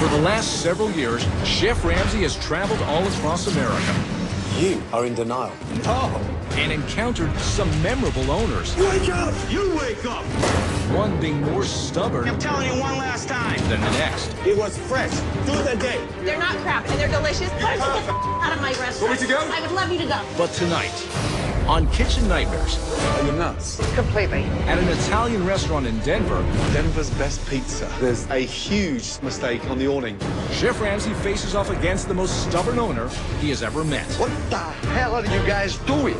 For the last several years, Chef Ramsay has traveled all across America. You are in denial. Oh. And encountered some memorable owners. Wake up! You wake up! One being more stubborn I'm telling you one last time. than the next. It was fresh through the day. They're not crap, and they're delicious. Why don't you get the out of my restaurant? Want me to go? I would love you to go. But tonight, on Kitchen Nightmares, Are you nuts? Completely. at an Italian restaurant in Denver, Denver's best pizza. There's a huge mistake on the awning. Chef Ramsay faces off against the most stubborn owner he has ever met. What the hell are you guys doing?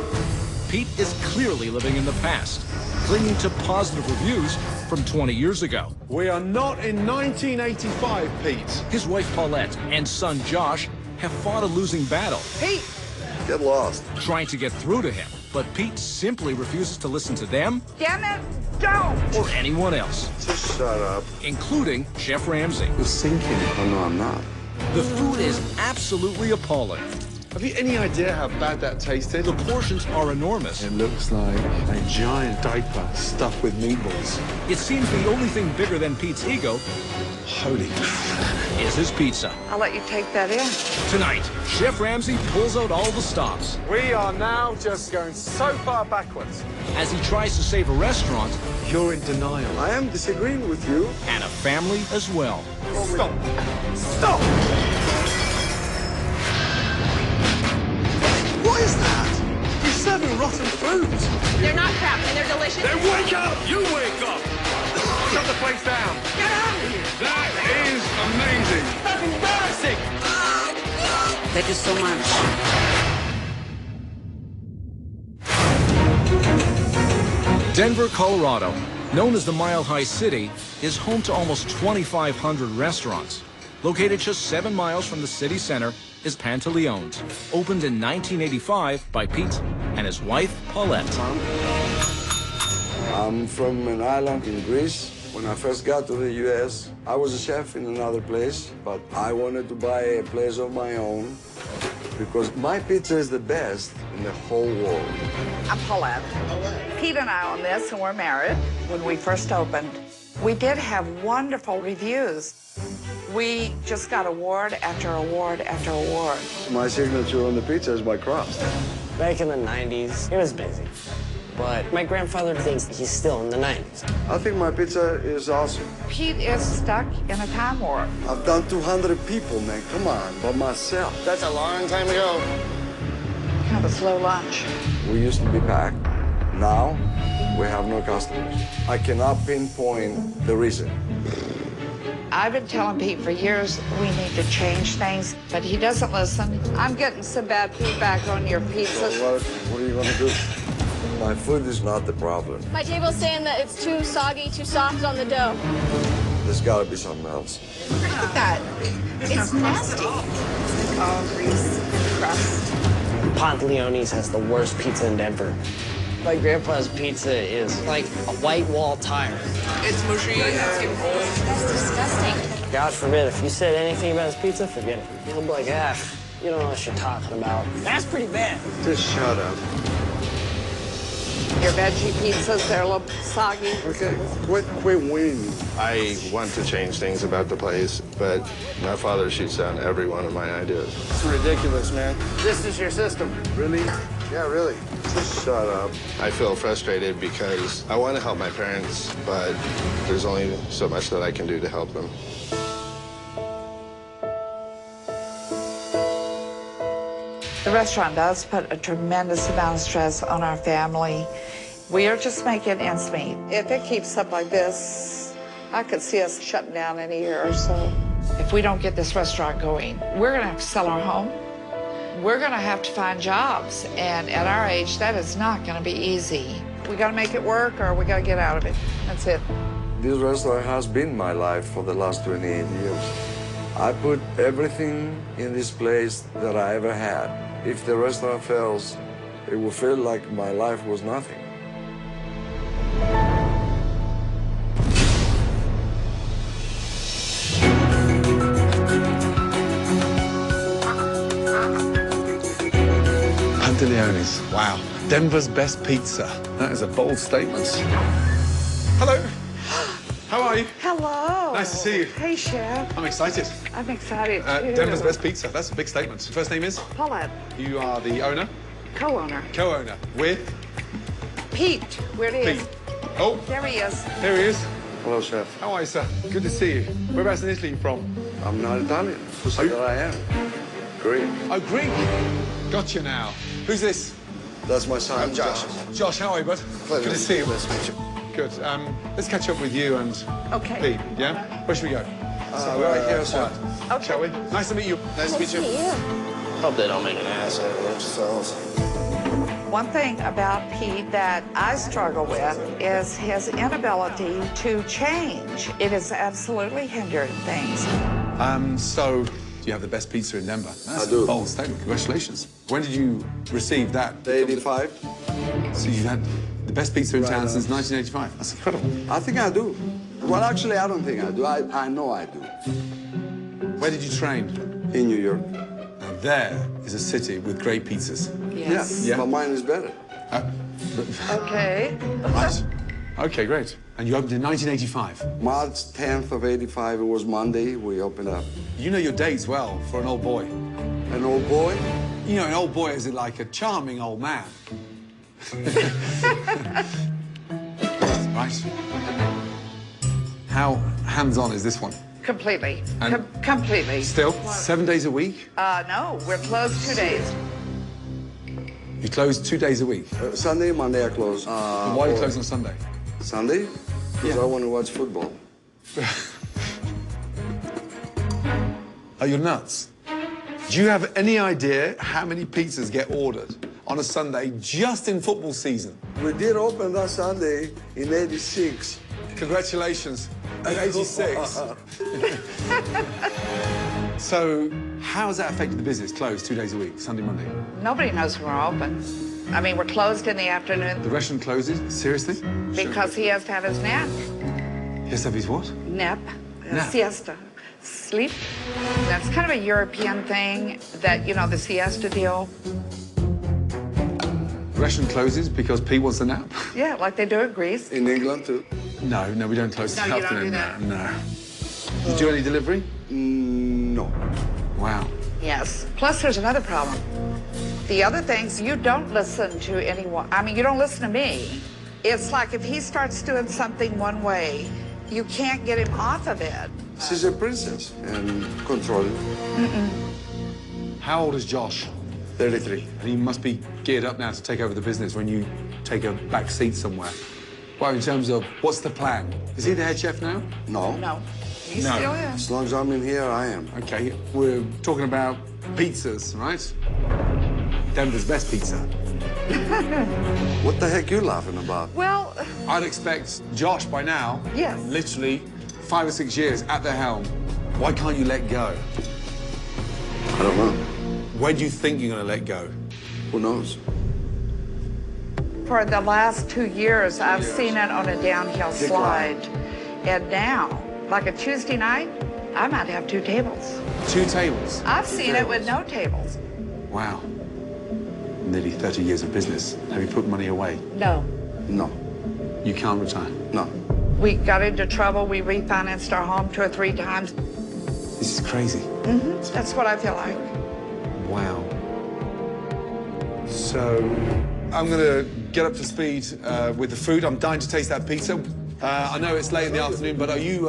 Pete is clearly living in the past, clinging to positive reviews from 20 years ago. We are not in 1985, Pete. His wife Paulette and son Josh have fought a losing battle, Pete! Get lost. trying to get through to him. But Pete simply refuses to listen to them Damn it, don't! or anyone else, Just shut up. including Chef Ramsay. You're sinking. Oh, no, I'm not. The food is absolutely appalling. Have you any idea how bad that tasted? The portions are enormous. It looks like a giant diaper stuffed with meatballs. It seems the only thing bigger than Pete's ego Holy crap. is his pizza. I'll let you take that in. Tonight, Chef Ramsay pulls out all the stops We are now just going so far backwards. as he tries to save a restaurant You're in denial. I am disagreeing with you. and a family as well. Stop. Stop! What is that? You're serving rotten food. They're not crap, and they're delicious. Then wake up! You wake up! Shut the place down. Get out of here! That is amazing. That's embarrassing. Thank you so much. Denver, Colorado, known as the Mile High City, is home to almost 2,500 restaurants. Located just 7 miles from the city center is Pantaleone's, opened in 1985 by Pete and his wife, Paulette. I'm from an island in Greece. When I first got to the U.S., I was a chef in another place, but I wanted to buy a place of my own because my pizza is the best in the whole world. I'm Paulette. Pete and I own this, and we're married. When we first opened, we did have wonderful reviews. We just got award after award after award. My signature on the pizza is my crust. Back in the 90s, it was busy. But my grandfather thinks he's still in the 90s. I think my pizza is awesome. Pete is stuck in a time warp. I've done 200 people, man. Come on, by myself. That's a long time ago. Have a slow lunch. We used to be packed. Now, we have no customers. I cannot pinpoint the reason. I've been telling Pete for years we need to change things, but he doesn't listen. I'm getting some bad feedback on your pizzas. What are you gonna do? My food is not the problem. My table's saying that it's too soggy, too soft on the dough. There's gotta be something else. Look at that. It's nasty. It's all grease, crust. Pantaleone's has the worst pizza in Denver. My grandpa's pizza is like a white wall tire. It's mushy, it's getting old. That's disgusting. God forbid, if you said anything about his pizza, forget it. He'll be like, you don't know what you're talking about. That's pretty bad. Just shut up. Your veggie pizzas, they're a little soggy. Okay, quit winning. I want to change things about the place, but my father shoots down every one of my ideas. It's ridiculous, man. This is your system. Really? Yeah, really. Just shut up. I feel frustrated because I want to help my parents, but there's only so much that I can do to help them. The restaurant does put a tremendous amount of stress on our family. We are just making ends meet. If it keeps up like this, I could see us shutting down in a year or so. If we don't get this restaurant going, we're gonna have to sell our home. We're gonna have to find jobs, and at our age, that is not gonna be easy. We gotta make it work or we gotta get out of it. That's it. This restaurant has been my life for the last 28 years. I put everything in this place that I ever had. If the restaurant fails, it will feel like my life was nothing. Pantaleone's. Wow. Denver's best pizza. That is a bold statement. Hello. How are you? Hello. Nice to see you. Hey, Chef. I'm excited. I'm excited, too. Denver's best pizza. That's a big statement. First name is? Paulette, You are the owner? co-owner. Co-owner. With? Pete, where it is. Pete. Oh, There he is. here he is. Hello, chef. How are you, sir? Good to see you. Whereabouts in Italy are you from? I'm not Italian. Who said that I am? Greek. Oh, Greek. Gotcha now. Who's this? That's my son. I'm Josh. Josh, how are you, bud? Pleasure. Good to see you. Nice to meet you. Good. Let's catch up with you and Okay. Pete, yeah? Where should we go? Right here, sir. Okay. Shall we? Nice to meet you. Nice to meet you. Hope they don't make an ass out of themselves. One thing about Pete that I struggle with is his inability to change. It has absolutely hindered things. So, you have the best pizza in Denver. That's I do. a bold statement. Congratulations. When did you receive that? 85. So you've had the best pizza in Right town on. since 1985. That's incredible. I think I do. Well, actually, I don't think I do. I know I do. Where did you train? In New York. Now, there is a city with great pizzas. Yes. Yeah. But mine is better. Okay. Right. Okay, great. And you opened in 1985. March 10th of 85, it was Monday, we opened up. You know your dates well for an old boy. An old boy? You know, an old boy is like a charming old man. Right. How hands-on is this one? Completely. And- Completely. Still, 7 days a week? No, we're closed 2 days. You close 2 days a week. Sunday, Monday I close. And why are you closed on Sunday? Sunday? Because Yeah. I want to watch football. Are you nuts? Do you have any idea how many pizzas get ordered on a Sunday just in football season? We did open that Sunday in 86. Congratulations. In 86. So, how has that affected the business? Closed 2 days a week, Sunday, Monday. Nobody knows we're open. I mean, we're closed in the afternoon The restaurant closes? Seriously? because he has to have his nap. Yes, have his what? Nap. Nap. Siesta. Sleep. That's kind of a European thing that, you know, the siesta deal. The restaurant closes because Pete wants a nap? Yeah, like they do in Greece. In England, too. No, we don't close No, till you don't afternoon. do that. No. Do you do any delivery? No. Wow. Yes. Plus, there's another problem. The other things, you don't listen to anyone. I mean, you don't listen to me. It's like if he starts doing something one way, you can't get him off of it. She's a princess and control. How old is Josh? 33. And he must be geared up now to take over the business when you take a back seat somewhere. Well, in terms of what's the plan? Is he the head chef now? No. No. He No. still is. As long as I'm in here, I am. Okay, we're talking about pizzas, right? Denver's best pizza. What the heck you laughing about? Well, I'd expect Josh by now, Yes. literally 5 or 6 years at the helm. Why can't you let go? I don't know. When do you think you're going to let go? Who knows? for the last 2 years, I've seen it on a downhill Decline. slide. And now, like a Tuesday night, I might have 2 tables. 2 tables? I've seen it with no tables. Wow. Nearly 30 years of business. Have you put money away? No. No. You can't retire? No. We got into trouble. We refinanced our home 2 or 3 times. This is crazy. That's what I feel like. Wow. So, I'm going to get up to speed with the food. I'm dying to taste that pizza. I know it's late in the afternoon, but are you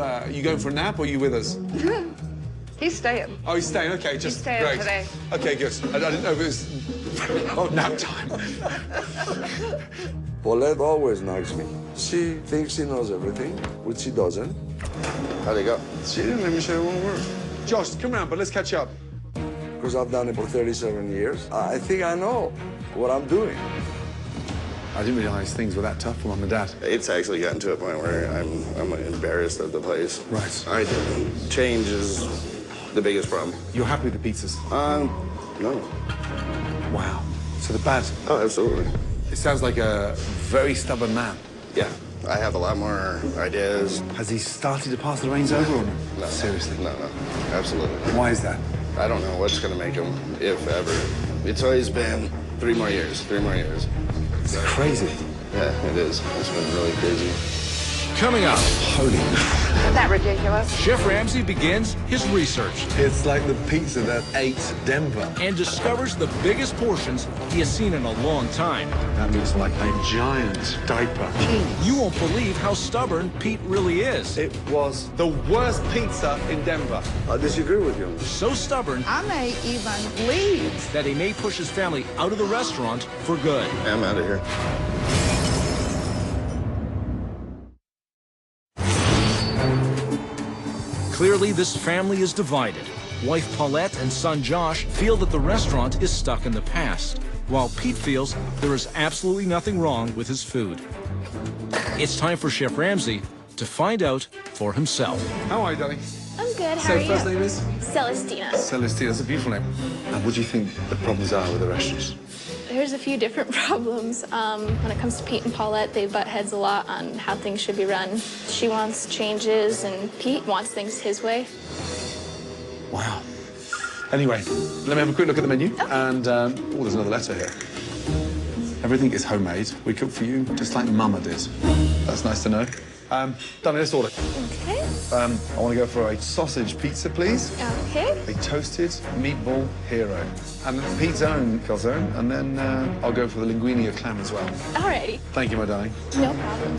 going for a nap or are you with us? He's staying. Oh, he's staying. Okay, just staying great. today. Okay, good. I didn't know if it was nap time. Paulette always nags me. She thinks she knows everything, which she doesn't. How'd it go? She didn't let me say one word. Josh, come around, but let's catch up. Because I've done it for 37 years. I think I know what I'm doing. I didn't realize things were that tough for Mum and Dad. It's actually gotten to a point where I'm embarrassed of the place. Right. Change is the biggest problem. You're happy with the pizzas? No. Wow. So the bad. Oh, absolutely. It sounds like a very stubborn man. Yeah, I have a lot more ideas. Has he started to pass the reins over or no? No. Seriously? No, absolutely. Why is that? I don't know what's gonna make him, if ever. It's always been 3 more years, 3 more years. It's crazy. Yeah, it is. It's been really crazy. Coming up, Holy. Isn't that ridiculous? Chef Ramsay begins his research It's like the pizza that ate Denver. and discovers the biggest portions he has seen in a long time. That looks like a giant diaper. You won't believe how stubborn Pete really is. It was the worst pizza in Denver. I disagree with you. So stubborn I may even leave. that he may push his family out of the restaurant for good. I'm out of here. Clearly, this family is divided. Wife Paulette and son Josh feel that the restaurant is stuck in the past, while Pete feels there is absolutely nothing wrong with his food. It's time for Chef Ramsay to find out for himself. How are you, darling? I'm good. How So are you? first name is? Celestina. Celestina. That's a beautiful name. And what do you think the problems are with the restaurants? There's a few different problems. When it comes to Pete and Paulette, they butt heads a lot on how things should be run. She wants changes, and Pete wants things his way. Wow. Anyway, let me have a quick look at the menu. And, oh, there's another letter here. Everything is homemade. We cook for you just like Mama did. That's nice to know. Darling, let's order. Okay. I want to go for a sausage pizza, please. Okay. A toasted meatball hero. And Pete's own calzone. And then I'll go for the linguine of clam as well. Alrighty. Thank you, my darling. No problem.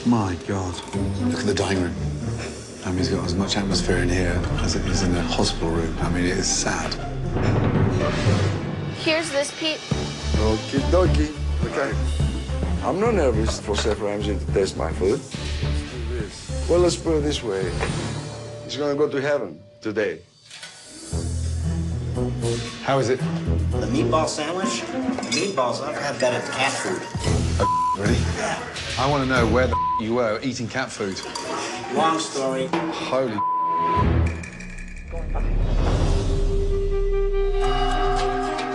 My God. Look at the dining room. I mean, it's got as much atmosphere in here as it is in the hospital room. I mean, it is sad. Here's this, Pete. Okie dokie. Okay. I'm not nervous for Chef Ramsay to taste my food. Well, let's put it this way. He's gonna go to heaven today. How is it? The meatball sandwich, the meatballs I've got it cat food. Oh, really? Yeah. I want to know where the you were eating cat food. Long story. Holy.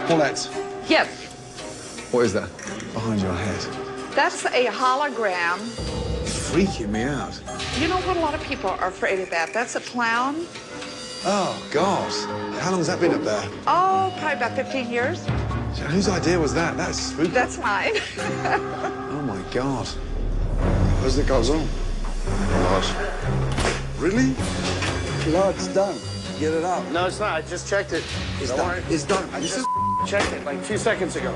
Paulette, Yes, what is that behind your head? that's a hologram. It's freaking me out. You know what? A lot of people are afraid of that. That's a clown. Oh, God. How long's that been up there? Oh, probably about 15 years. Whose idea was that? That's spooky. That's mine. Oh, my God. Where's the calzone? Lost. Really? No, it's done. Get it out. No, it's not. I just checked it. It's Don't done. worry. It's done. I just checked it like 2 seconds ago.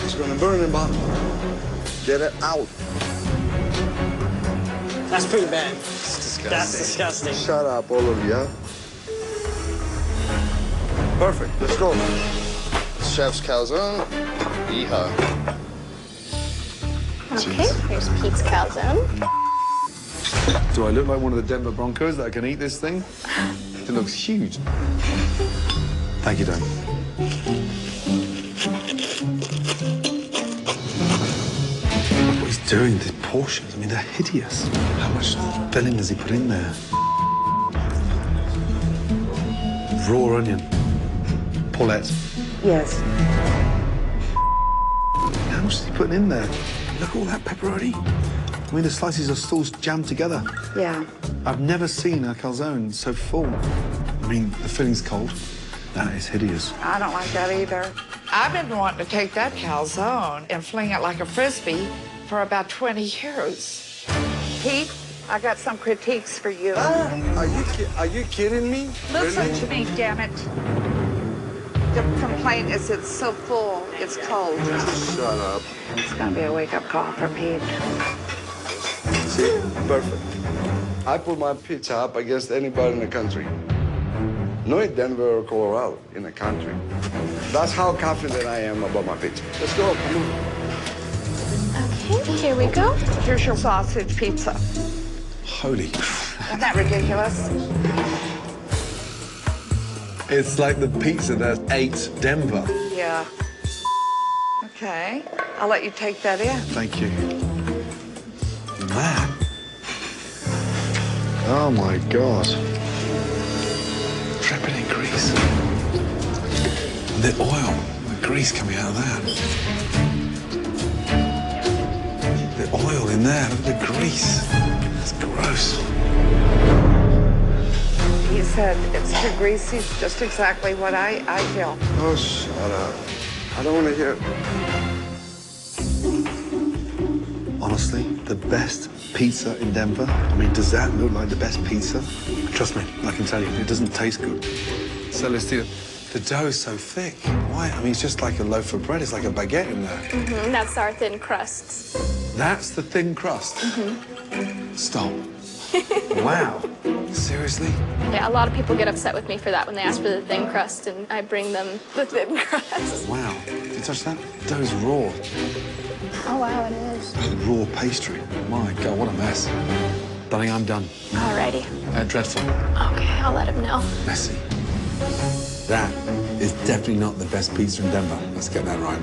It's gonna burn in bottom. Get it out. That's pretty bad. It's disgusting. That's disgusting. Shut up, all of you. Huh? Perfect. Let's go. Chef's calzone. Yeehaw. Okay. Here's Pete's calzone. Do I look like one of the Denver Broncos that can eat this thing? It looks huge. Thank you, Dan. What he's doing, these portions, I mean, they're hideous. How much filling does he put in there? Raw onion. Paulette, Yes. how much is he putting in there? Look at all that pepperoni. I mean, the slices are still jammed together. Yeah. I've never seen a calzone so full. I mean, the filling's cold. That is hideous. I don't like that either. I've been wanting to take that calzone and fling it like a frisbee for about 20 years. Pete, I got some critiques for you. Are you kidding me? Listen to me, damn it. The complaint is it's so full, it's cold. Shut up. It's gonna be a wake-up call for Pete. See? Perfect. I put my pizza up against anybody in the country. Not in Denver or Colorado, in the country. That's how confident I am about my pizza. Let's go. Come on. Okay, here we go. Here's your sausage pizza. Holy. Isn't that ridiculous? It's like the pizza that ate Denver. Yeah. Okay, I'll let you take that in. Thank you. Man. Oh, my God. Dripping in grease. The oil, the grease coming out of that. The oil in there, look at the grease. That's gross. He said it's too greasy, just exactly what I feel. Oh, shut up. I don't want to hear it. On a Honestly, the best pizza in Denver? I mean, does that look like the best pizza? Trust me, I can tell you, it doesn't taste good. Celestina, the dough is so thick. Why? I mean, it's just like a loaf of bread. It's like a baguette in there. Mm-hmm, that's our thin crust. That's the thin crust? Mm-hmm. Stop. Wow. Seriously? Yeah, a lot of people get upset with me for that when they ask for the thin crust, and I bring them the thin crust. Wow. Did you touch that? Dough's raw. Oh, wow, it is. Raw pastry. My God, what a mess. Darling, I'm done. Alrighty. Dreadful. Okay, I'll let him know. Messy. That is definitely not the best pizza in Denver. Let's get that right.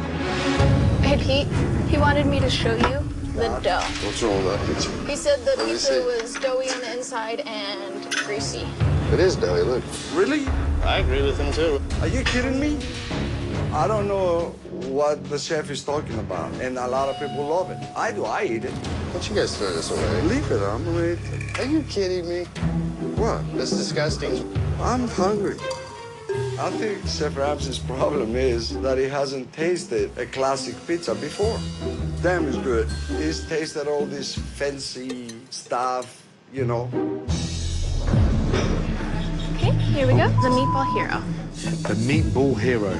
Hey, Pete, he wanted me to show you the dough. What's wrong with that pizza? He said the me pizza see. was doughy on the inside and greasy. It is doughy, look. Really? I agree with him, too. Are you kidding me? I don't know what the chef is talking about, and a lot of people love it. I do. I eat it. Why don't you guys throw this away? Leave it. I'm gonna eat it. Are you kidding me? What? That's disgusting. I'm hungry. I think Chef Ramsay's problem is that he hasn't tasted a classic pizza before. Damn, it's good. He's tasted all this fancy stuff, you know. Okay, here we go. The meatball hero. The meatball hero.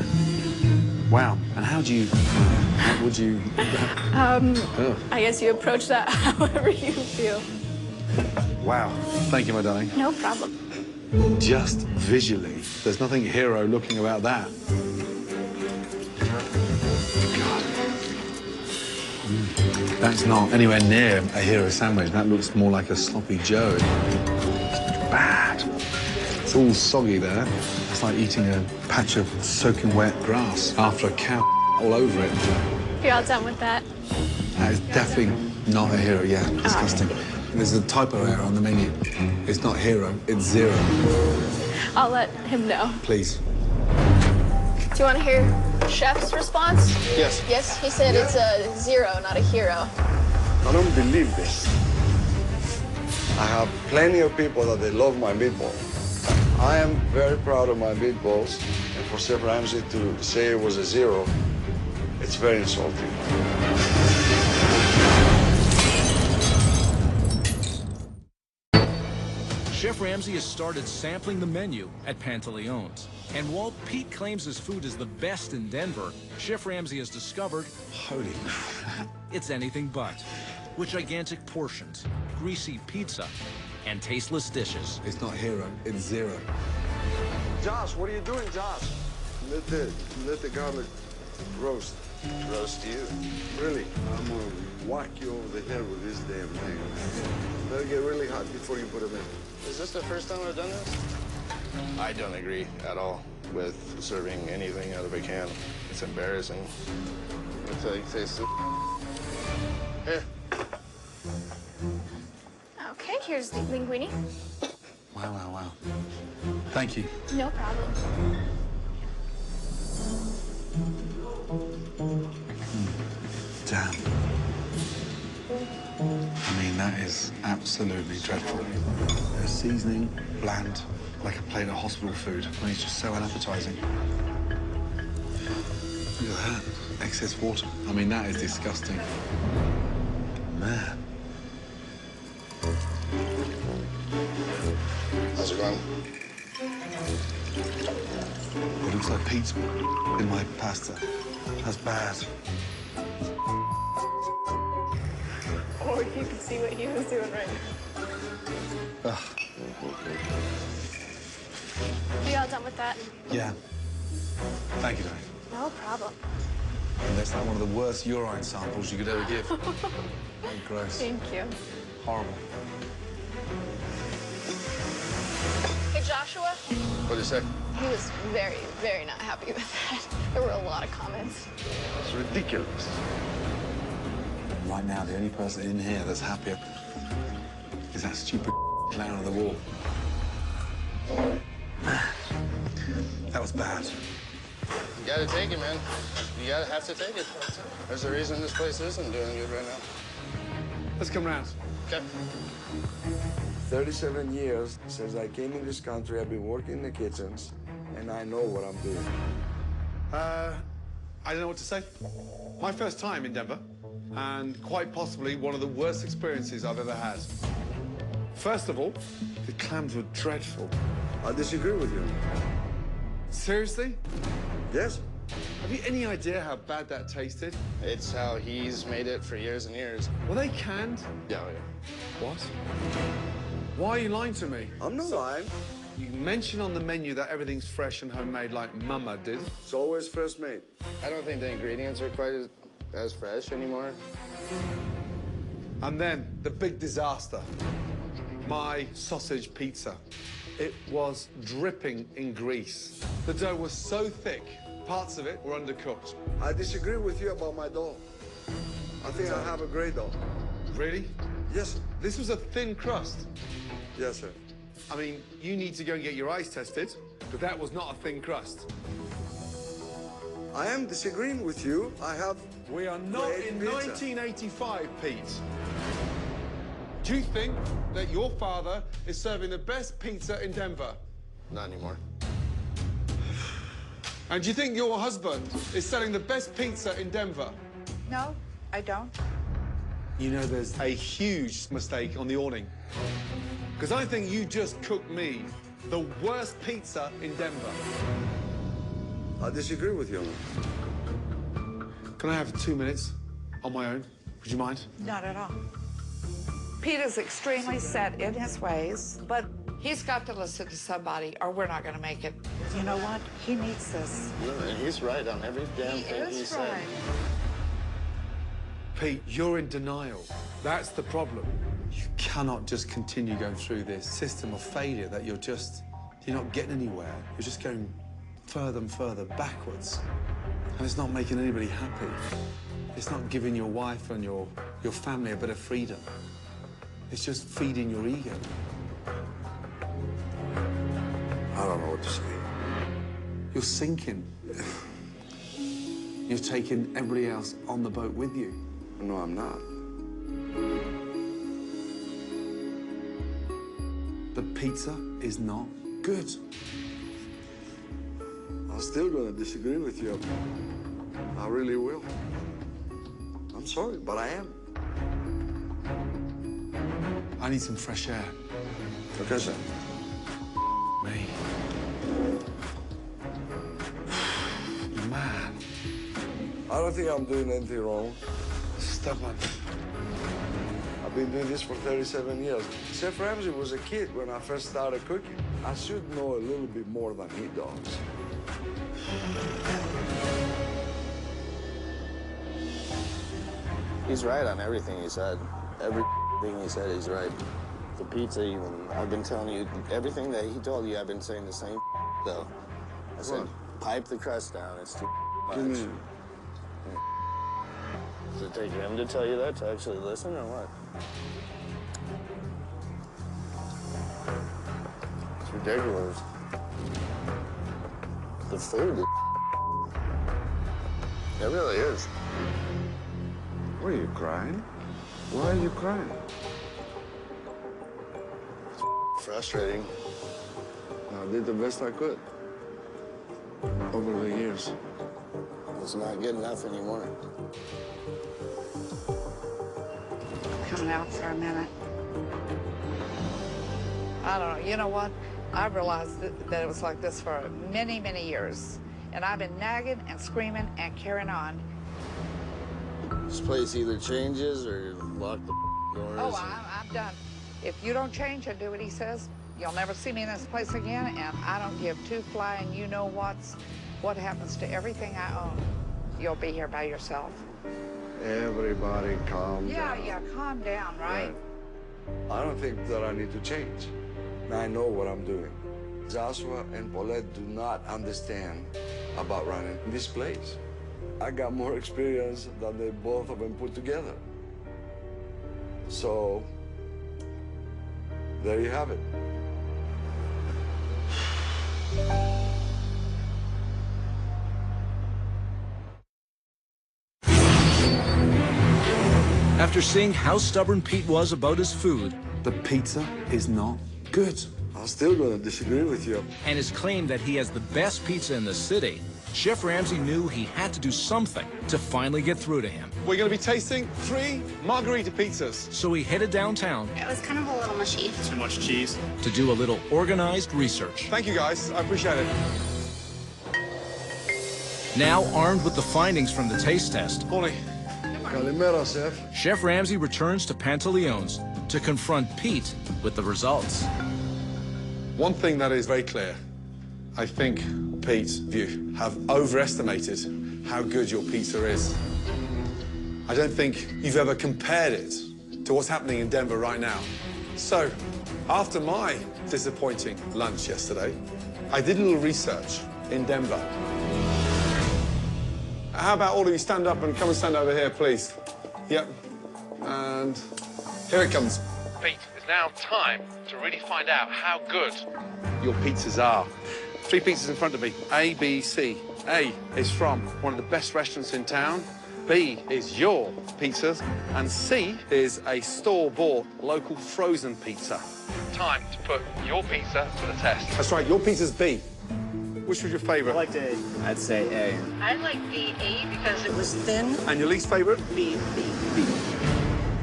Wow. And how would you... I guess you approach that however you feel. Wow. Thank you, my darling. No problem. Just visually, there's nothing hero-looking about that. God. That's not anywhere near a hero sandwich. That looks more like a sloppy Joe. It's bad. It's all soggy there. It's like eating a patch of soaking wet grass after a cow all over it. You're all done with that? That is definitely not a hero. Yeah, disgusting. There's a typo error on the menu. It's not hero, it's zero. I'll let him know. Please. Do you want to hear Chef's response? Yes. Yes, he said it's a zero, not a hero. I don't believe this. I have plenty of people that they love my meatballs. I am very proud of my meatballs, and for Chef Ramsay to say it was a zero, it's very insulting. Chef Ramsay has started sampling the menu at Pantaleone's. And while Pete claims his food is the best in Denver, Chef Ramsay has discovered Holy crap. it's anything but. With gigantic portions, greasy pizza, and tasteless dishes. It's not hero, it's zero. Josh, what are you doing, Josh? Let the garlic roast. Roast you. Really, I'm gonna whack you over the head with this damn thing. Let it get really hot before you put it in. Is this the first time I've done this? I don't agree at all with serving anything out of a can. It's embarrassing. Until you taste it. Here. Okay, here's the linguine. Wow, wow, wow. Thank you. No problem. Damn. I mean, that is absolutely dreadful. The seasoning, bland, like a plate of hospital food. I mean, it's just so unappetizing. Look at that. Excess water. I mean, that is disgusting. Man. How's it going? It looks like Pete's in my pasta. That's bad. Oh, you can see what he was doing right now. Ugh. Are you all done with that? Yeah. Thank you, darling. No problem. That's like one of the worst urine samples you could ever give. Very gross. Thank you. Horrible. Hey, Joshua. What'd you say? He was very, very not happy with that. There were a lot of comments. It's ridiculous. Right now, the only person in here that's happier is that stupid clown on the wall. That was bad. You gotta take it, man. You gotta have to take it. There's a reason this place isn't doing good right now. Let's come round. Okay. 37 years since I came in this country, I've been working in the kitchens, and I know what I'm doing. I don't know what to say. My first time in Denver. and quite possibly one of the worst experiences I've ever had. First of all, the clams were dreadful. I disagree with you. Seriously? Yes. Have you any idea how bad that tasted? It's how he's made it for years and years. Were they canned? Yeah, yeah. What? Why are you lying to me? I'm not lying. You mentioned on the menu that everything's fresh and homemade like Mama did. It's always first made. I don't think the ingredients are quite as fresh anymore. And then the big disaster. My sausage pizza. It was dripping in grease. The dough was so thick, parts of it were undercooked. I disagree with you about my dough. I think I have a great dough. Really? Yes. This was a thin crust. Yes, sir. I mean, you need to go and get your eyes tested, but that was not a thin crust. I am disagreeing with you. I have We are not great in pizza. 1985, Pete. Do you think that your father is serving the best pizza in Denver? Not anymore. And do you think your husband is selling the best pizza in Denver? No, I don't. You know, there's a huge mistake on the awning. Because I think you just cooked me the worst pizza in Denver. I disagree with you. Can I have 2 minutes on my own? Would you mind? Not at all. Pete is extremely set in his ways, but he's got to listen to somebody or we're not going to make it. You know what? He needs this. No, and he's right on every damn thing he said. Pete, you're in denial. That's the problem. You cannot just continue going through this system of failure that you're not getting anywhere. You're just going further and further backwards. And it's not making anybody happy. It's not giving your wife and your family a bit of freedom. It's just feeding your ego. I don't know what to say. You're sinking. You're taking everybody else on the boat with you. No, I'm not. The pizza is not good. I'm still going to disagree with you. I really will. I'm sorry, but I am. I need some fresh air. Okay, sir. Me. Man. I don't think I'm doing anything wrong. Stubborn. I've been doing this for 37 years. Chef Ramsay was a kid when I first started cooking. I should know a little bit more than he does. He's right on everything he said. Everything he said, he's right. The pizza, even. I've been telling you, everything that he told you, I've been saying the same though. I said, pipe the crust down. It's too much. Give me... Does it take him to tell you that, to actually listen, or what? It's ridiculous. The food is... It really is. What, are you crying? Why are you crying? Frustrating. I did the best I could over the years. It's not good enough anymore. Coming out for a minute. I don't know. You know what? I realized that it was like this for many, many years. And I've been nagging and screaming and carrying on. This place either changes or lock the doors. Oh, I'm done. If you don't change and do what he says, you'll never see me in this place again, and I don't give two flying what happens to everything I own. You'll be here by yourself. Everybody calm down. Yeah, calm down, right? I don't think that I need to change. I know what I'm doing. Joshua and Paulette do not understand about running this place. I got more experience than they both of them put together. So, there you have it. After seeing how stubborn Pete was about his food, The pizza is not good. I'm still going to disagree with you. and his claim that he has the best pizza in the city, Chef Ramsay knew he had to do something to finally get through to him. We're going to be tasting 3 margarita pizzas. So he headed downtown. It was kind of a little mushy. Too much cheese. To do a little organized research. Thank you, guys. I appreciate it. Now armed with the findings from the taste test, Morning. Calimera, chef. Chef Ramsay returns to Pantaleone's to confront Pete with the results. One thing that is very clear, I think, Pete, you have overestimated how good your pizza is. I don't think you've ever compared it to what's happening in Denver right now. So, after my disappointing lunch yesterday, I did a little research in Denver. How about all of you stand up and come and stand over here, please? Yep. And here it comes. Pete, it's now time to really find out how good your pizzas are. 3 pizzas in front of me, A, B, C. A is from one of the best restaurants in town. B is your pizzas. And C is a store-bought local frozen pizza. Time to put your pizza to the test. That's right, your pizza's B. Which was your favorite? I liked A. I'd say A. I like the A because it was thin. And your least favorite? B.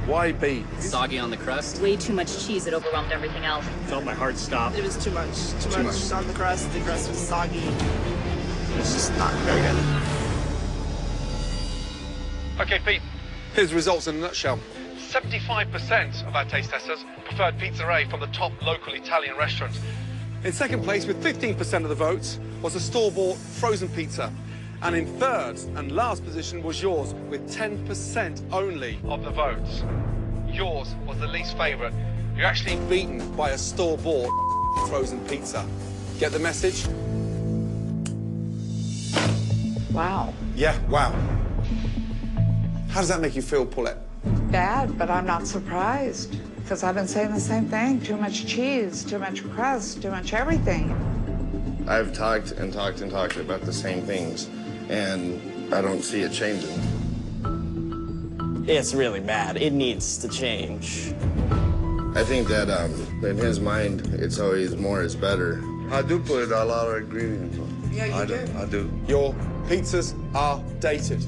Why B? Soggy on the crust. Way too much cheese. It overwhelmed everything else. Felt my heart stop. It was too much. Too much on the crust. The crust was soggy. It was just not very good. Okay, Pete, here's the results in a nutshell. 75% of our taste testers preferred Pizza A from the top local Italian restaurant. In second place, with 15% of the votes, was a store-bought frozen pizza. And in third and last position was yours, with 10% only of the votes. Yours was the least favourite. You're actually beaten by a store-bought frozen pizza. Get the message? Wow. Yeah, wow. How does that make you feel, Paulette? Bad, but I'm not surprised. Because I've been saying the same thing. Too much cheese, too much crust, too much everything. I've talked and talked and talked about the same things, and I don't see it changing. It's really bad. It needs to change. I think that in his mind, it's always more is better. I do put a lot of ingredients on. Yeah, you do. I do. Your pizzas are dated.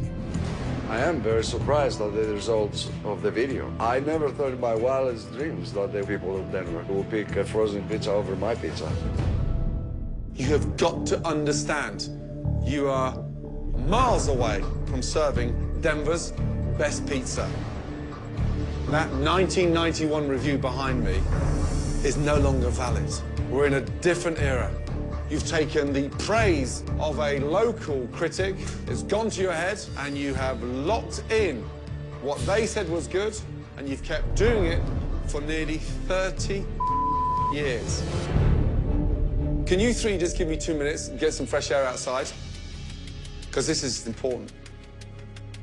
I am very surprised at the results of the video. I never thought in my wildest dreams that the people of Denver will pick a frozen pizza over my pizza. You have got to understand, you are miles away from serving Denver's best pizza. That 1991 review behind me is no longer valid. We're in a different era. You've taken the praise of a local critic, it's gone to your head, and you have locked in what they said was good, and you've kept doing it for nearly 30 years. Can you 3 just give me 2 minutes and get some fresh air outside? Because this is important.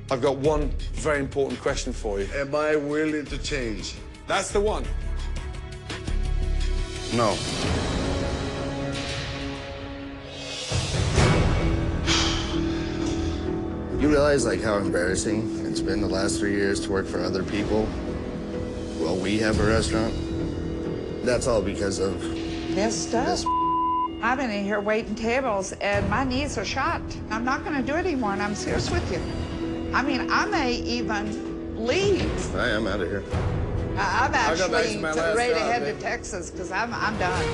I've got one very important question for you. Am I willing to change? That's the one. No. You realize like how embarrassing it's been the last 3 years to work for other people while we have a restaurant? That's all because of This stuff. I've been in here waiting tables, and my knees are shot. I'm not going to do it anymore, and I'm serious with you. I mean, I may even leave. I am out of here. I'm I'll go back to actually my last ready to job, head babe. to Texas because I'm done.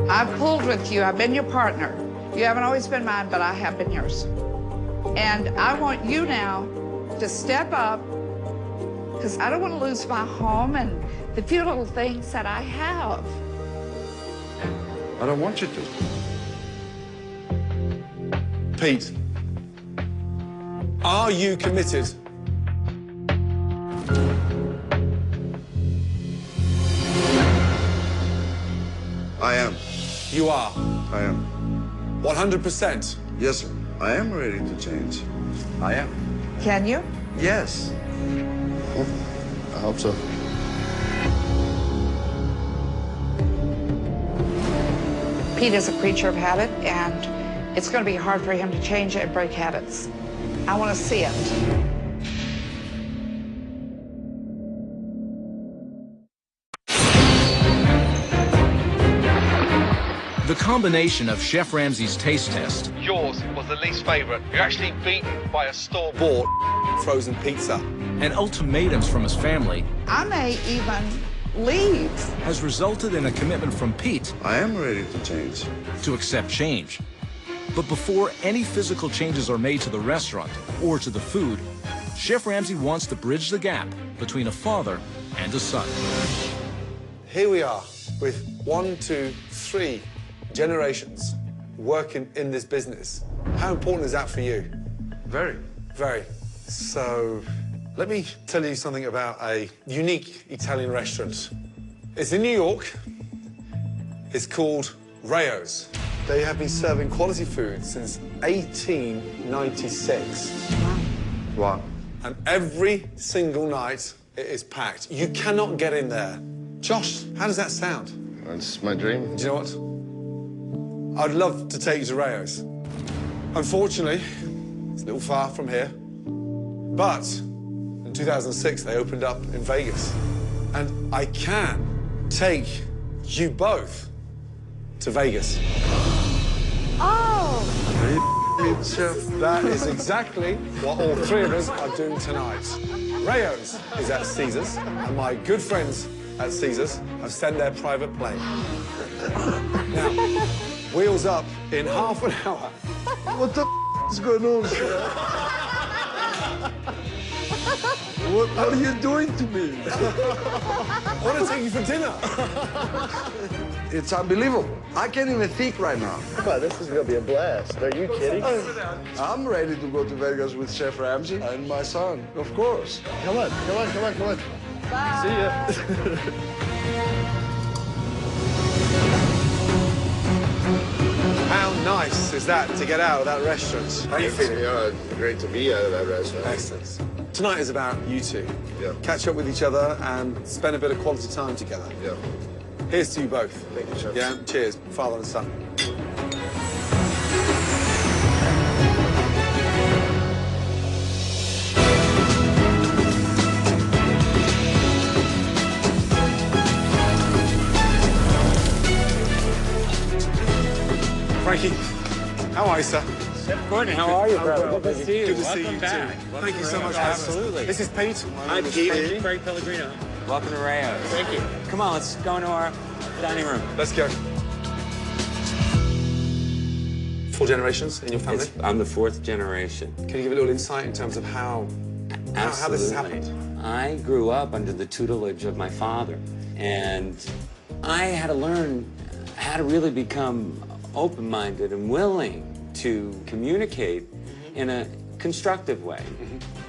I've pulled with you. I've been your partner. You haven't always been mine, but I have been yours. And I want you now to step up because I don't want to lose my home and the few little things that I have. I don't want you to. Pete, are you committed? I am. You are. I am. 100%. Yes, sir. I am ready to change. I am. Can you? Yes. I hope so. Pete is a creature of habit, and it's going to be hard for him to change and break habits. I want to see it. The combination of Chef Ramsay's taste test, Yours was the least favourite. You're actually beaten by a store-bought frozen pizza. and ultimatums from his family I may even leave. has resulted in a commitment from Pete I am ready to change. to accept change. But before any physical changes are made to the restaurant or to the food, Chef Ramsay wants to bridge the gap between a father and a son. Here we are with 1, 2, 3 generations working in this business. How important is that for you? Very. Very. So, let me tell you something about a unique Italian restaurant. It's in New York. It's called Rayo's. They have been serving quality food since 1896. Wow. And every single night, it is packed. You cannot get in there. Josh, how does that sound? That's my dream. Do you know what? I'd love to take you to Rayo's. Unfortunately, it's a little far from here. But in 2006, they opened up in Vegas. And I can take you both to Vegas. Oh! Chef, that is exactly what all three of us are doing tonight. Rayo's is at Caesars, and my good friends at Caesars have sent their private plane. Now, wheels up in half an hour. What the is going on, Chef? What are you doing to me? I want to take you for dinner. It's unbelievable. I can't even think right now. Come on, this is gonna be a blast. Are you kidding? I'm ready to go to Vegas with Chef Ramsay and my son, of course. Come on, come on, come on, come on. Bye. See ya. How nice is that to get out of that restaurant? How are you feeling? Yeah, great to be out of that restaurant. Excellent. Tonight is about you two. Yeah. Catch up with each other and spend a bit of quality time together. Yeah. Here's to you both. Thank you, Chef. Yeah, cheers, father and son. Frankie, how are you, sir? Gordon, how are you, brother? Good to see you. Good to see you, Welcome back. too. Welcome Thank you to so much Rayo's. for having us. Absolutely. This is Pete. I'm Pete. Craig Pellegrino. Welcome to Rayo's. Thank you. Come on, let's go into our dining room. Let's go. 4 generations in your family? I'm the 4th generation. Can you give a little insight in terms of how this has happened? I grew up under the tutelage of my father, and I had to learn how to really become open-minded and willing to communicate in a constructive way.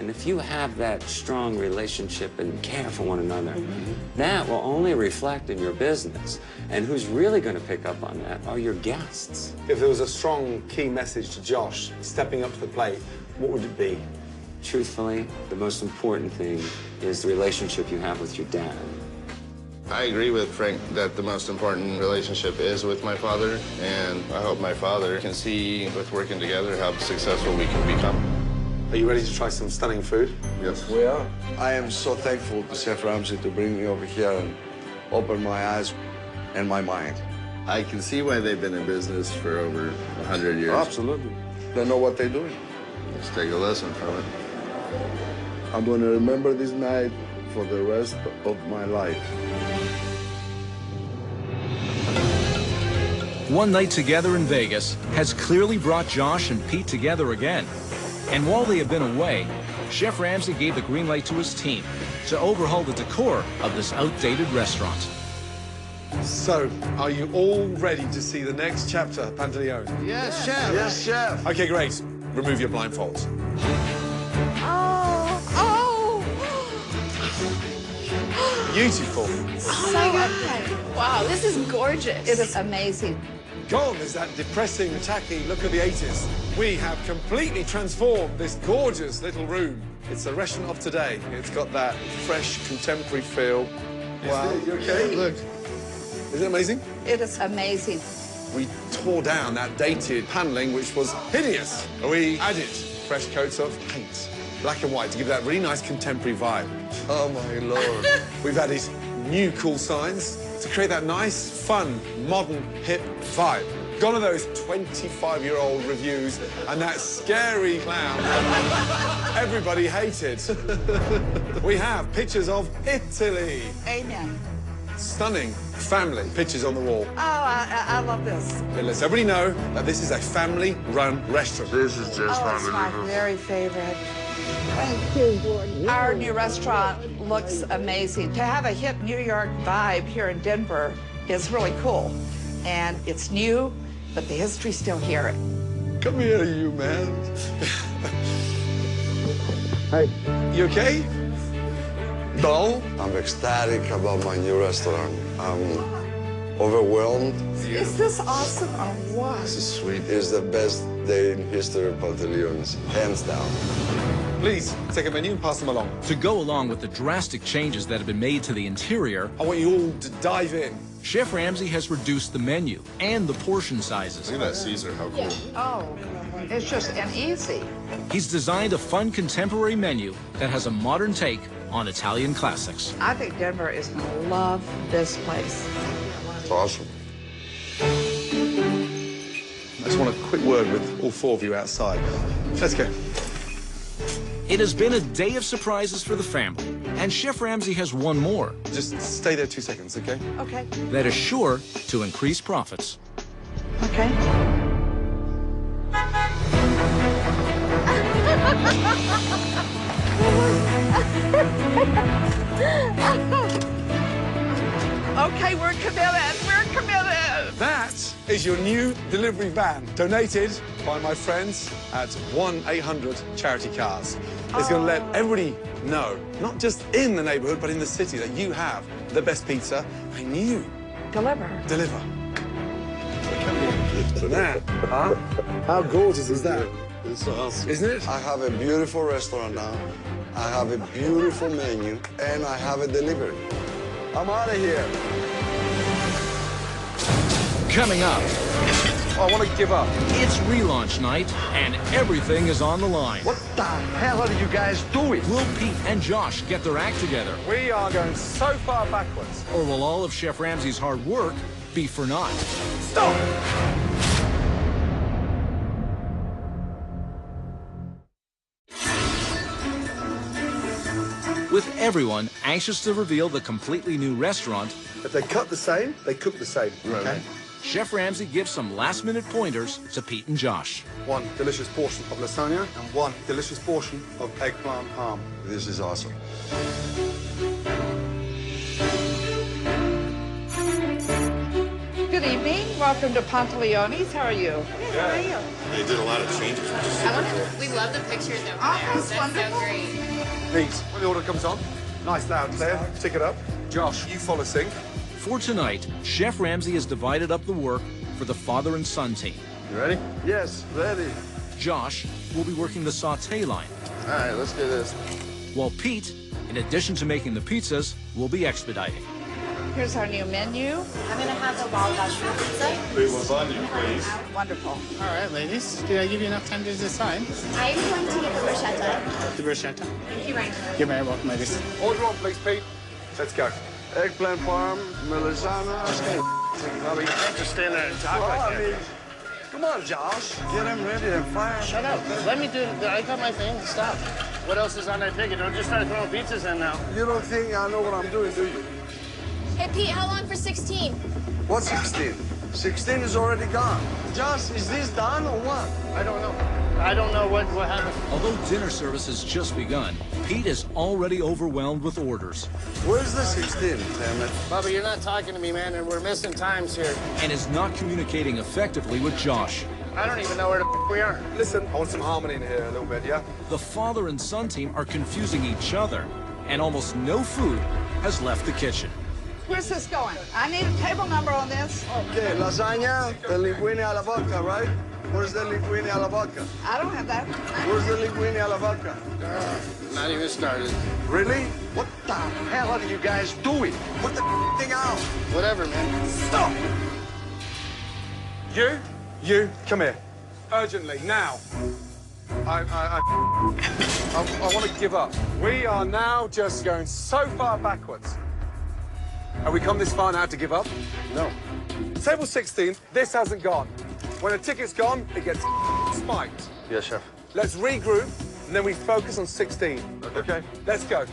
And if you have that strong relationship and care for one another, that will only reflect in your business. And who's really going to pick up on that are your guests. If there was a strong key message to Josh stepping up to the plate, what would it be? Truthfully, the most important thing is the relationship you have with your dad. I agree with Frank that the most important relationship is with my father, and I hope my father can see with working together how successful we can become. Are you ready to try some stunning food? Yes. We are. I am so thankful to Chef Ramsay to bring me over here and open my eyes and my mind. I can see why they've been in business for over 100 years. Absolutely. They know what they're doing. Let's take a lesson from it. I'm going to remember this night for the rest of my life. One night together in Vegas has clearly brought Josh and Pete together again. And while they have been away, Chef Ramsay gave the green light to his team to overhaul the decor of this outdated restaurant. So, are you all ready to see the next chapter, Pantaleone? Yes, Chef. Yes, Chef. Okay, great. Remove your blindfolds. Oh! Beautiful. Oh my God. Wow, this is gorgeous. It is amazing. Gone is that depressing, tacky look of the 80s. We have completely transformed this gorgeous little room. It's a restaurant of today. It's got that fresh, contemporary feel. Wow. You okay? Look. Isn't it amazing? It is amazing. We tore down that dated paneling, which was hideous. We added fresh coats of paint, black and white, to give that really nice contemporary vibe. Oh, my Lord. We've added new cool signs to create that nice, fun, modern, hip vibe. Gone are those 25-year-old reviews and that scary clown everybody hated. We have pictures of Italy. Amen. Stunning family pictures on the wall. Oh, I love this. It lets everybody know that this is a family-run restaurant. This is just It's my very favorite. Thank you, Gordon. Our new restaurant looks amazing. To have a hip New York vibe here in Denver is really cool. And it's new, but the history's still here. Come here, you man. Hey, you okay? Dull? I'm ecstatic about my new restaurant. I'm overwhelmed. Is this awesome or what? This is sweet. It's the best day in history of Pantaleones, hands down. Please, take a menu and pass them along. To go along with the drastic changes that have been made to the interior, I want you all to dive in. Chef Ramsay has reduced the menu and the portion sizes. Look at that Caesar, how cool. Oh, it's just an easy. He's designed a fun contemporary menu that has a modern take on Italian classics. I think Denver is going to love this place. It's awesome. I just want a quick word with all four of you outside. Let's go. It has been a day of surprises for the family, and Chef Ramsay has one more. Just stay there 2 seconds, okay? Okay. That is sure to increase profits. Okay. Okay, we're committed. We're committed. That is your new delivery van, donated by my friends at 1-800 Charity Cars. It's going to let everybody know, not just in the neighborhood, but in the city, that you have the best pizza and you deliver. That, huh? How gorgeous is that? It's awesome. Isn't it? I have a beautiful restaurant now. I have a beautiful menu, and I have a delivery. I'm out of here. Coming up, I want to give up. it's relaunch night, and everything is on the line. What the hell are you guys doing? Will Pete and Josh get their act together? We are going so far backwards. Or will all of Chef Ramsay's hard work be for naught? Stop! With everyone anxious to reveal the completely new restaurant, If they cut the same, they cook the same. Okay. Chef Ramsay gives some last-minute pointers to Pete and Josh. 1 delicious portion of lasagna and 1 delicious portion of eggplant parm. This is awesome. Good evening. Welcome to Pantaleones. How are you? How are you? They did a lot of changes. We love the pictures over Oh, there. that's That's wonderful. so great. Please, when the order comes on, nice loud clear, tick it up. Josh, you follow sync. For tonight, Chef Ramsay has divided up the work for the father and son team. You ready? Yes, ready. Josh will be working the sauté line, All right, let's do this. while Pete, in addition to making the pizzas, will be expediting. Here's our new menu. I'm gonna have the wild mushroom pizza. Big lasagna, please. Wonderful. All right, ladies. Did I give you enough time to decide? I'm going to get the bruschetta. The bruschetta. Thank you, Ryan. You're very welcome, ladies. Order on, please, Pete. Let's go. Eggplant parm, melisana. Bobby, you can't just stand there and talk like that. Come on, Josh. Get him ready and fire. Shut up. Let me do it. I got my thing. Stop. What else is on that ticket? Don't just start throwing pizzas in now. You don't think I know what I'm doing, do you? Hey, Pete, how long for 16? What 16? 16 is already gone. Josh, is this done or what? I don't know. I don't know what happened. Although dinner service has just begun, Pete is already overwhelmed with orders Where's the 16, damn it? Bubba, you're not talking to me, man, and we're missing times here. and is not communicating effectively with Josh. I don't even know where the we are. Listen, I want some harmony in here a little bit, yeah? The father and son team are confusing each other, and almost no food has left the kitchen. Where's this going? I need a table number on this. Okay, lasagna, the linguine alla vodka, right? Where's the linguine alla vodka? I don't have that. Where's the linguine alla vodka? Not even started. Really? What the hell are you guys doing? Put the thing out. Whatever, man. Stop! You, come here. Urgently, now. I want to give up. We are now just going so far backwards. Have we come this far now to give up? No. Table 16, this hasn't gone. When a ticket's gone, it gets spiked. Yes, chef. Let's regroup, and then we focus on 16. Okay? Let's go.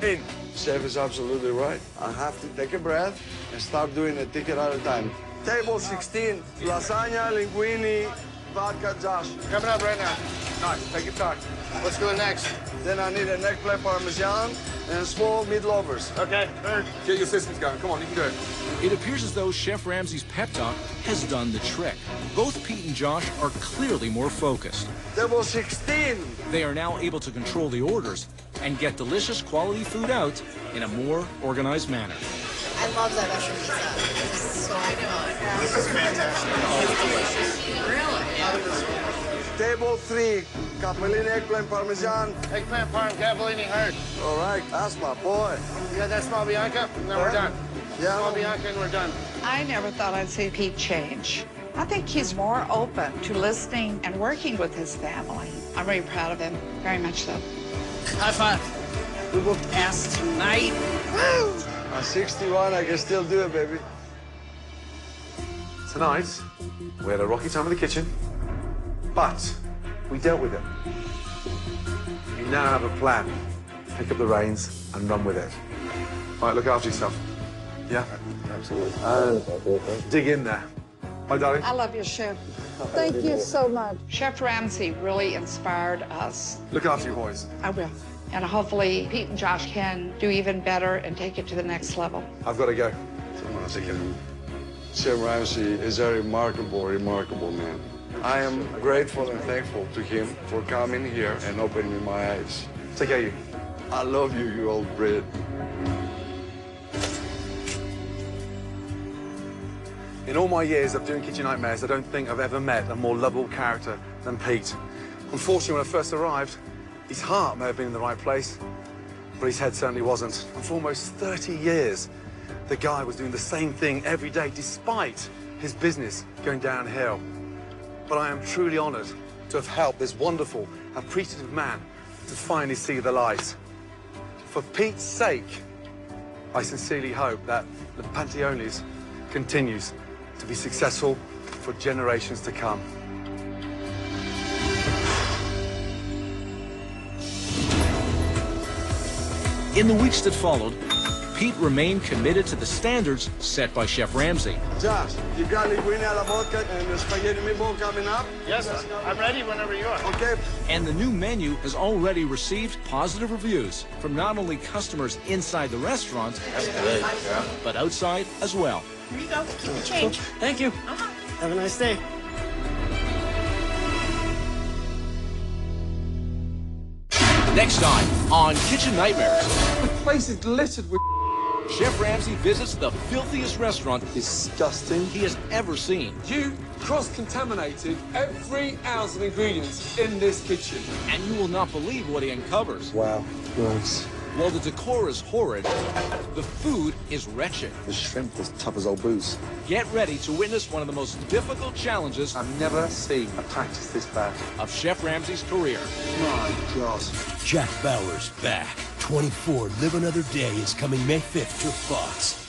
In. Chef is absolutely right. I have to take a breath and start doing a ticket at a time. Table 16, lasagna, linguine, vodka, Josh. Coming up right now. Nice, take your time. What's going next? Then I need a neck plate parmesan and small meat lovers. Okay, Get your systems going. Come on, you can do it. It appears as though Chef Ramsay's pep talk has done the trick. Both Pete and Josh are clearly more focused. Table 16. They are now able to control the orders and get delicious quality food out in a more organized manner. I love that mushroom pizza. It's so good. This is fantastic. It's delicious. Really? Table 3, capellini, eggplant, parmesan. Eggplant parm, cavallini heart. All right, that's my boy. You got that small Bianca? And then we're done. Yeah. Small Bianca and we're done. I never thought I'd see Pete change. I think he's more open to listening and working with his family. I'm very proud of him, very much so. High five. We booked ass tonight. Woo! At 61, I can still do it, baby. Tonight, we had a rocky time in the kitchen, but we dealt with it. You now have a plan. Pick up the reins and run with it. All right, look after yourself. Yeah? Absolutely. And dig in there. Hi, darling. I love you, Chef. Thank you so much. Chef Ramsay really inspired us. Look after your boys. I will. And hopefully Pete and Josh can do even better and take it to the next level. I've got to go. Chef Ramsay is a remarkable, remarkable man. I am grateful and thankful to him for coming here and opening my eyes. Take care of you. I love you, you old Brit. In all my years of doing Kitchen Nightmares, I don't think I've ever met a more lovable character than Pete. Unfortunately, when I first arrived, his heart may have been in the right place, but his head certainly wasn't. And for almost 30 years, the guy was doing the same thing every day, despite his business going downhill. But I am truly honored to have helped this wonderful, appreciative man to finally see the light. For Pete's sake, I sincerely hope that the Panteonis continues to be successful for generations to come. In the weeks that followed, Pete remained committed to the standards set by Chef Ramsay. Josh, you got linguine alla vodka and the spaghetti meatball coming up? Yes, I'm ready whenever you are. Okay. And the new menu has already received positive reviews from not only customers inside the restaurant, but outside as well. Here you go. Keep the change. Thank you. Have a nice day. Next time on Kitchen Nightmares, The place is littered with Chef Ramsay visits the filthiest restaurant disgusting. he has ever seen. You cross-contaminated every ounce of ingredients in this kitchen. And you will not believe what he uncovers. Wow, gross. While the decor is horrid, the food is wretched. The shrimp is tough as old booze. Get ready to witness one of the most difficult challenges I've never seen a practice this bad. of Chef Ramsay's career. My God. Jack Bauer's back. 24 Live Another Day is coming May 5th to Fox.